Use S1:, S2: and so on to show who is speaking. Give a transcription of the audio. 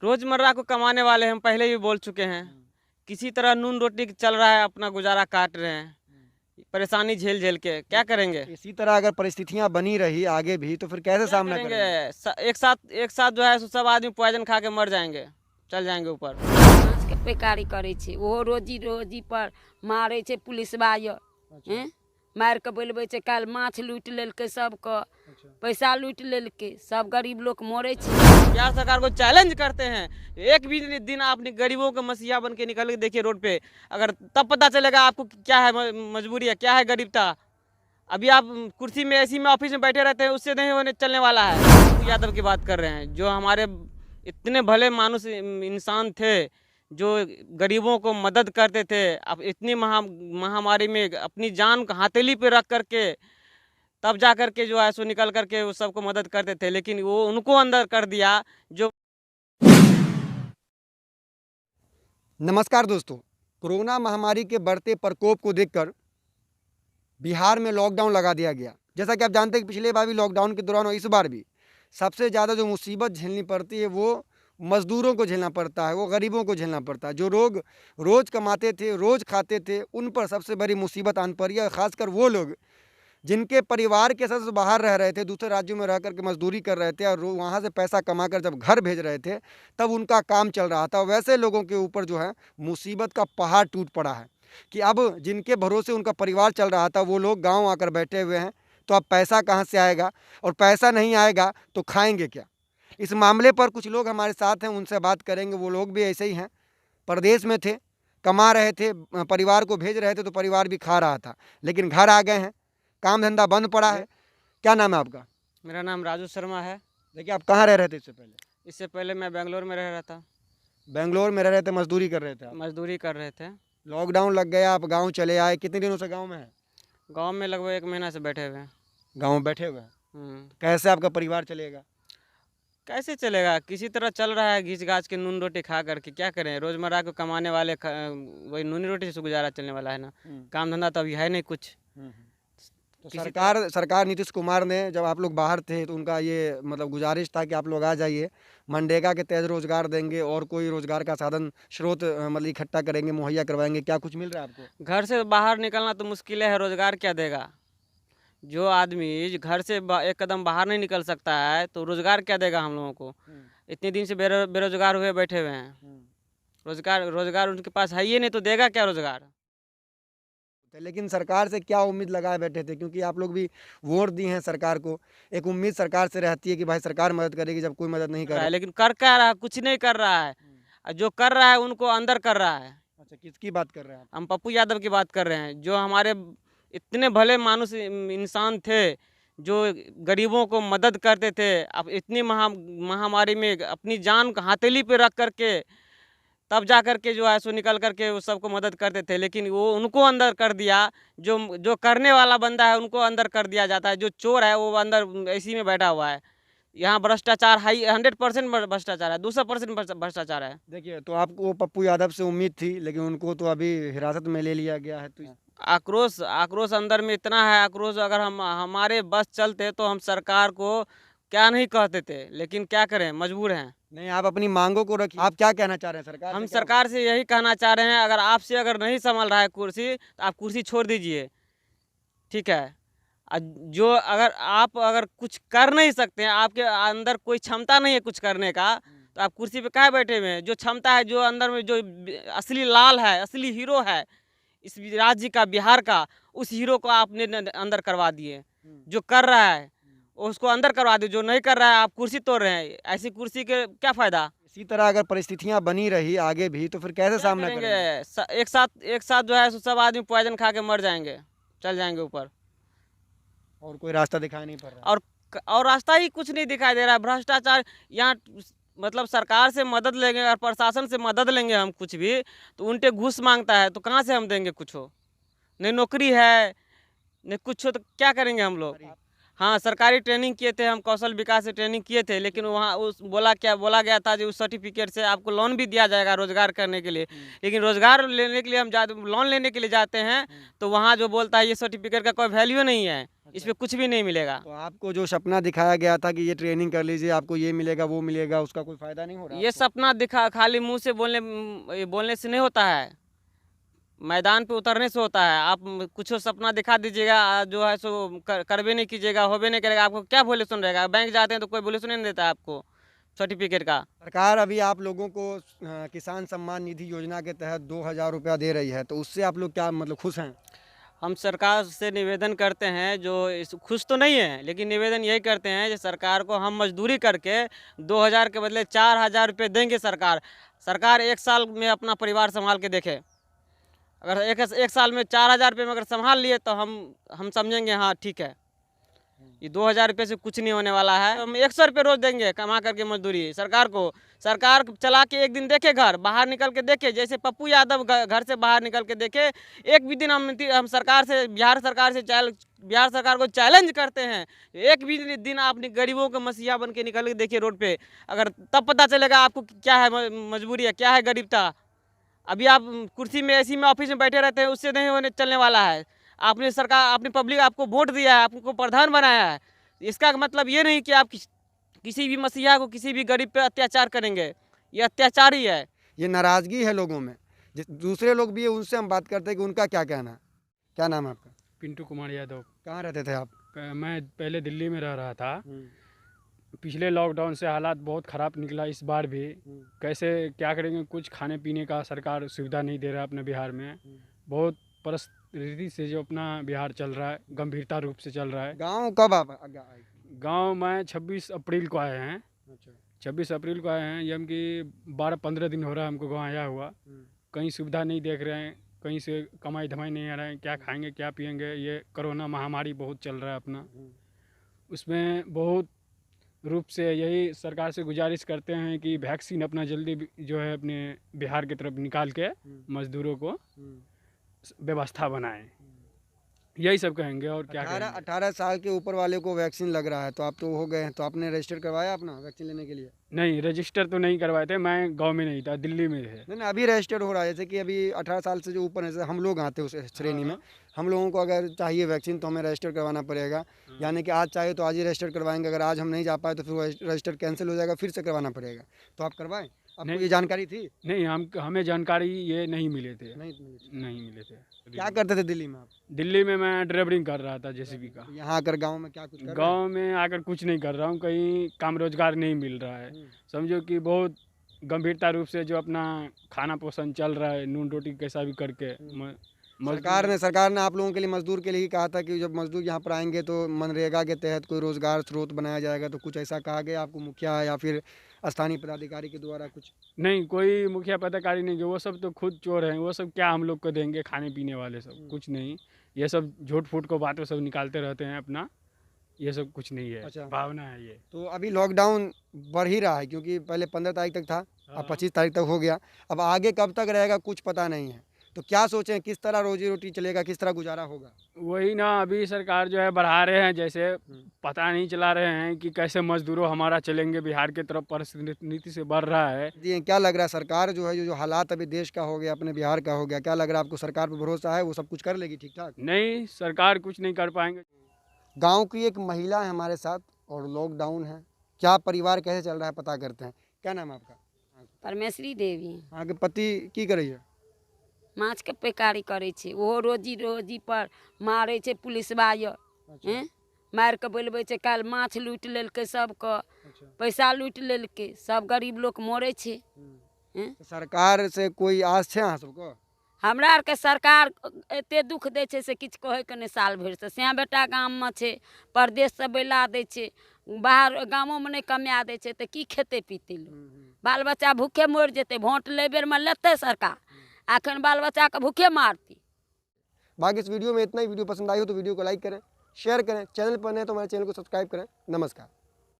S1: रोजमर्रा को कमाने वाले हम पहले भी बोल चुके हैं। किसी तरह नून रोटी चल रहा है, अपना गुजारा काट रहे हैं, परेशानी झेल झेल के। क्या करेंगे?
S2: इसी तरह अगर परिस्थितियां बनी रही आगे भी तो फिर कैसे
S1: क्या
S2: सामना
S1: करेंगे?
S2: करेंगे?
S1: एक साथ जो है सब आदमी पॉइजन खा के मर जाएंगे, चल जाएंगे ऊपर।
S3: माछ के पैकारी करे छे, ओहो रोजी रोजी पर मारे छे पुलिसवा हैं, मार के बोलबे छे काल माछ लूट लेलके, सबके पैसा लूट लेलके, सब गरीब लोग मरे छे।
S1: बिहार सरकार को चैलेंज करते हैं, एक भी दिन आपने गरीबों का मसीहा बन के निकल के देखिए रोड पे, अगर तब पता चलेगा आपको क्या है मजबूरी है, क्या है गरीबता। अभी आप कुर्सी में एसी में ऑफिस में बैठे रहते हैं, उससे नहीं होने चलने वाला है। यादव की बात कर रहे हैं, जो हमारे इतने भले मानुस इंसान थे, जो गरीबों को मदद करते थे। अब इतनी महामारी में अपनी जान हथेली पे रख करके तब जा कर के जो है सो निकल करके वो सबको मदद करते थे, लेकिन वो उनको अंदर कर दिया जो।
S2: नमस्कार दोस्तों, कोरोना महामारी के बढ़ते प्रकोप को देखकर बिहार में लॉकडाउन लगा दिया गया। जैसा कि आप जानते हैं कि पिछले बार भी लॉकडाउन के दौरान और इस बार भी सबसे ज़्यादा जो मुसीबत झेलनी पड़ती है वो मज़दूरों को झेलना पड़ता है, वो गरीबों को झेलना पड़ता है। जो लोग रोज़ कमाते थे, रोज़ खाते थे, उन पर सबसे बड़ी मुसीबत आन पड़ी है। ख़ासकर वो लोग जिनके परिवार के सदस्य बाहर रह रहे थे, दूसरे राज्यों में रह कर के मजदूरी कर रहे थे और वहाँ से पैसा कमा कर जब घर भेज रहे थे तब उनका काम चल रहा था। वैसे लोगों के ऊपर जो है मुसीबत का पहाड़ टूट पड़ा है कि अब जिनके भरोसे उनका परिवार चल रहा था वो लोग गांव आकर बैठे हुए हैं। तो अब पैसा कहां से आएगा, और पैसा नहीं आएगा तो खाएंगे क्या? इस मामले पर कुछ लोग हमारे साथ हैं, उनसे बात करेंगे। वो लोग भी ऐसे ही हैं, प्रदेश में थे, कमा रहे थे, परिवार को भेज रहे थे तो परिवार भी खा रहा था, लेकिन घर आ गए हैं, काम धंधा बंद पड़ा है। क्या नाम है आपका?
S1: मेरा नाम राजू शर्मा है।
S2: देखिए, आप कहाँ रह रहे थे इससे पहले?
S1: इससे पहले मैं बेंगलोर में रह रहा था।
S2: बेंगलोर में रह रहे थे, मजदूरी कर रहे थे आप?
S1: मजदूरी कर रहे थे।
S2: लॉकडाउन लग गया, आप गाँव चले आए। कितने दिनों से गाँव में है?
S1: गांव में लगभग 1 महीना से बैठे हुए हैं।
S2: गाँव में बैठे हुए हैं।
S1: हम्म।
S2: कैसे आपका परिवार चलेगा?
S1: कैसे चलेगा? किसी तरह चल रहा है, घिस घास के नून रोटी खा करके। क्या करें? रोजमर्रा को कमाने वाले वही नूनी रोटी से गुजारा चलने वाला है ना। काम धंधा तो अभी है नहीं कुछ।
S2: तो सरकार नीतीश कुमार ने, जब आप लोग बाहर थे तो उनका ये मतलब गुजारिश था कि आप लोग आ जाइए, मनरेगा के तहत रोजगार देंगे और कोई रोजगार का साधन स्रोत मतलब इकट्ठा करेंगे, मुहैया करवाएंगे। क्या कुछ मिल रहा है आपको?
S1: घर से बाहर निकलना तो मुश्किल है, रोजगार क्या देगा? जो आदमी घर से एक कदम बाहर नहीं निकल सकता है तो रोजगार क्या देगा हम लोगों को? इतने दिन से बेरोजगार हुए बैठे हुए हैं। रोजगार उनके पास है ही नहीं तो देगा क्या रोजगार?
S2: लेकिन सरकार से क्या उम्मीद लगाए बैठे थे? क्योंकि आप लोग भी वोट दिए हैं सरकार को, एक उम्मीद सरकार से रहती है कि भाई सरकार मदद करेगी, जब कोई मदद नहीं कर रहा है।
S1: लेकिन कर क्या रहा है? कुछ नहीं कर रहा है। और जो कर रहा है उनको अंदर कर रहा है।
S2: अच्छा, किसकी बात कर रहे हैं आप?
S1: हम पप्पू यादव की बात कर रहे हैं, जो हमारे इतने भले मानुस इंसान थे, जो गरीबों को मदद करते थे। अब इतनी महामारी में अपनी जान हथेली पे रख करके तब जा कर के जो है सो निकल करके वो सबको मदद करते थे, लेकिन वो उनको अंदर कर दिया। जो करने वाला बंदा है उनको अंदर कर दिया जाता है। जो चोर है वो अंदर इसी में बैठा हुआ है। यहाँ भ्रष्टाचार हाई 100% भ्रष्टाचार है, 200% भ्रष्टाचार है।
S2: देखिए, तो आपको पप्पू यादव से उम्मीद थी, लेकिन उनको तो अभी हिरासत में ले लिया गया है। तो
S1: आक्रोश अंदर में इतना है, आक्रोश। अगर हमारे बस चलते तो हम सरकार को क्या नहीं कहते थे, लेकिन क्या करें, मजबूर हैं।
S2: नहीं, आप अपनी मांगों को रखिए। आप क्या कहना चाह रहे हैं सरकार से?
S1: हम सरकार से यही कहना चाह रहे हैं, अगर आपसे अगर नहीं संभल रहा है कुर्सी तो आप कुर्सी छोड़ दीजिए, ठीक है? जो अगर कुछ कर नहीं सकते हैं, आपके अंदर कोई क्षमता नहीं है कुछ करने का, तो आप कुर्सी पे काहे बैठे हुए हैं? जो क्षमता है, जो अंदर में जो असली लाल है, असली हीरो है इस राज्य का, बिहार का, उस हीरो को आपने अंदर करवा दिए। जो कर रहा है उसको अंदर करवा दो, जो नहीं कर रहा है आप कुर्सी तोड़ रहे हैं। ऐसी कुर्सी के क्या फायदा?
S2: इसी तरह अगर परिस्थितियां बनी रही आगे भी तो फिर कैसे सामना करेंगे?
S1: एक साथ जो है सब आदमी पॉइजन खा के मर जाएंगे, चल जाएंगे ऊपर।
S2: और कोई रास्ता दिखाई नहीं पड़ रहा।
S1: और रास्ता ही कुछ नहीं दिखाई दे रहा है। भ्रष्टाचार यहाँ, मतलब सरकार से मदद लेंगे और प्रशासन से मदद लेंगे हम कुछ भी, तो उनके घूस मांगता है, तो कहाँ से हम देंगे? कुछ हो नहीं, नौकरी है नहीं, कुछ हो, तो क्या करेंगे हम लोग? हाँ, सरकारी ट्रेनिंग किए थे हम, कौशल विकास से ट्रेनिंग किए थे, लेकिन वहाँ उस बोला गया था जो उस सर्टिफिकेट से आपको लोन भी दिया जाएगा रोजगार करने के लिए। लेकिन रोजगार लेने के लिए हम लोन लेने के लिए जाते हैं तो वहाँ जो बोलता है ये सर्टिफिकेट का कोई वैल्यू नहीं है, इस पे कुछ भी नहीं मिलेगा।
S2: तो आपको जो सपना दिखाया गया था कि ये ट्रेनिंग कर लीजिए, आपको ये मिलेगा वो मिलेगा, उसका कोई फायदा नहीं हो रहा
S1: ये
S2: आपको?
S1: सपना दिखा खाली मुंह से बोलने से नहीं होता है, मैदान पे उतरने से होता है। आप कुछ सपना दिखा दीजिएगा, जो है सो करबे नहीं कीजिएगा, होबे नहीं करेगा, आपको क्या वैल्यूएशन रहेगा? बैंक जाते हैं तो कोई वैल्यूएशन नहीं देता है आपको सर्टिफिकेट का।
S2: सरकार अभी आप लोगों को किसान सम्मान निधि योजना के तहत 2,000 रुपया दे रही है, तो उससे आप लोग क्या मतलब खुश हैं?
S1: हम सरकार से निवेदन करते हैं, खुश तो नहीं है लेकिन निवेदन यही करते हैं कि सरकार को हम मजदूरी करके 2,000 के बदले 4,000 रुपये देंगे। सरकार 1 साल में अपना परिवार संभाल के देखे। अगर एक साल में 4,000 रुपये में अगर संभाल लिए तो हम समझेंगे हाँ ठीक है। ये 2,000 रुपये से कुछ नहीं होने वाला है। हम 100 रुपये रोज देंगे कमा करके मजदूरी सरकार को। सरकार चला के एक दिन देखे, घर बाहर निकल के देखे, जैसे पप्पू यादव घर से बाहर निकल के देखे। एक भी दिन हम बिहार सरकार को चैलेंज करते हैं, एक भी दिन आप गरीबों के मसीहा बन के निकल के देखिए रोड पे, अगर तब पता चलेगा आपको क्या है मजबूरी है, क्या है गरीबता। अभी आप कुर्सी में एसी में ऑफिस में बैठे रहते हैं, उससे नहीं होने चलने वाला है। आपने पब्लिक आपको वोट दिया है, आपको प्रधान बनाया है, इसका मतलब ये नहीं कि आप किसी भी मसीहा को, किसी भी गरीब पे अत्याचार करेंगे। ये अत्याचार ही है।
S2: ये नाराज़गी है लोगों में। दूसरे लोग भी है, उनसे हम बात करते हैं कि उनका क्या कहना है। क्या नाम है आपका?
S4: पिंटू कुमार यादव।
S2: कहाँ रहते थे आप?
S4: मैं पहले दिल्ली में रह रहा था। पिछले लॉकडाउन से हालात बहुत ख़राब निकला, इस बार भी कैसे क्या करेंगे, कुछ खाने पीने का सरकार सुविधा नहीं दे रहा है अपने बिहार में। बहुत परिस्थिति से जो अपना बिहार चल रहा है, गंभीरता रूप से चल रहा है।
S2: गाँव कब आप आए?
S4: गांव में 26 अप्रैल को आए हैं।
S2: अच्छा।
S4: 26 अप्रैल को आए हैं, यानी कि 12-15 दिन हो रहा है हमको गाँव आया हुआ। कहीं सुविधा नहीं देख रहे हैं, कहीं से कमाई धमाई नहीं आ रहा है, क्या खाएंगे क्या पिएंगे। ये कोरोना महामारी बहुत चल रहा है अपना, उसमें बहुत रूप से यही सरकार से गुजारिश करते हैं कि वैक्सीन अपना जल्दी जो है अपने बिहार की तरफ निकाल के मजदूरों को व्यवस्था बनाएं। यही सब कहेंगे और क्या कहेंगे।
S2: 18 साल के ऊपर वाले को वैक्सीन लग रहा है, तो आप तो हो गए हैं, तो आपने रजिस्टर करवाया अपना वैक्सीन लेने के लिए?
S4: नहीं, रजिस्टर तो नहीं करवाए थे, मैं गांव में नहीं था, दिल्ली में थे।
S2: नहीं, अभी रजिस्टर हो रहा है। जैसे कि अभी 18 साल से जो ऊपर है, जैसे हम लोग आते हैं उस श्रेणी में, हम लोगों को अगर चाहिए वैक्सीन तो हमें रजिस्टर करवाना पड़ेगा। यानी कि आज चाहे तो आज ही रजिस्टर करवाएंगे, अगर आज हम नहीं जा पाए तो फिर रजिस्टर कैंसिल हो जाएगा, फिर से करवाना पड़ेगा। तो आप करवाएं? आपको ये जानकारी थी?
S4: नहीं, हमें जानकारी ये नहीं मिले थे।
S2: नहीं
S4: मिले थे।
S2: क्या करते थे दिल्ली में आप?
S4: दिल्ली में मैं ड्राइवरिंग कर रहा था जेसीबी का।
S2: यहाँ आकर गाँव में क्या कुछ कर रहे हैं?
S4: गांव में आकर कुछ नहीं कर रहा हूँ, कहीं काम रोजगार नहीं मिल रहा है। समझो कि बहुत गंभीरता रूप से जो अपना खाना पोषण चल रहा है, नून रोटी कैसा भी करके।
S2: सरकार ने आप लोगों के लिए, मजदूर के लिए ही कहा था कि जब मजदूर यहाँ पर आएंगे तो मनरेगा के तहत कोई रोजगार स्रोत बनाया जाएगा, तो कुछ ऐसा कहा गया आपको मुखिया या फिर स्थानीय पदाधिकारी के द्वारा कुछ?
S4: नहीं, कोई मुखिया पदाधिकारी नहीं, वो सब तो खुद चोर हैं। वो सब क्या हम लोग को देंगे खाने पीने वाले, सब कुछ नहीं। ये सब झूठ फूट को बातें सब निकालते रहते हैं अपना, ये सब कुछ नहीं है।
S2: अच्छा।
S4: भावना है ये।
S2: तो अभी लॉकडाउन बढ़ ही रहा है, क्योंकि पहले 15 तारीख तक था, अब 25 तारीख तक हो गया। अब आगे कब तक रहेगा कुछ पता नहीं है, तो क्या सोचें किस तरह रोजी रोटी चलेगा, किस तरह गुजारा होगा?
S4: वही ना, अभी सरकार जो है बढ़ा रहे हैं, जैसे पता नहीं चला रहे हैं कि कैसे मजदूरों हमारा चलेंगे। बिहार की तरफ परिस्थिति से बढ़ रहा है।
S2: जी, क्या लग रहा है सरकार जो है, जो हालात अभी देश का हो गया, अपने बिहार का हो गया, क्या लग रहा है आपको? सरकार पर भरोसा है वो सब कुछ कर लेगी ठीक ठाक?
S4: नहीं, सरकार कुछ नहीं कर पाएंगे।
S2: गांव की एक महिला है हमारे साथ और लॉकडाउन है, क्या परिवार कैसे चल रहा है पता करते हैं। क्या नाम है आपका?
S3: परमेश्वरी देवी।
S2: अहाँके पति की करै है?
S3: माछ के पैकारी करे छे, ओहो रोजी पर मारे छे पुलिसवा हैं, मार के बोलबे छे काल माछ लूट लेलके, सबके पैसा लूट लेलके, सब गरीब लोग मरे छे।
S2: तो सरकार से कोई आस है अहाँ सबको?
S3: हमरा आर के सरकार एते दुख दे छे से किछ कहे के नहीं। साल भर से स्याह बेटा गाम में छे, परदेश से बैला दे छे, बाहर गाँवों में नहीं कमा दे छे, तो की खेते पीते लोग? बाल बच्चा भूखे मर जेते। वोट ले बेर में लेते सरकार, आखिर बाल बच्चा के भूखे मारती।
S2: बाकी इस वीडियो में इतना ही। वीडियो पसंद आई हो तो वीडियो को लाइक करें, शेयर करें, चैनल पर नए तो हमारे चैनल को सब्सक्राइब करें। नमस्कार।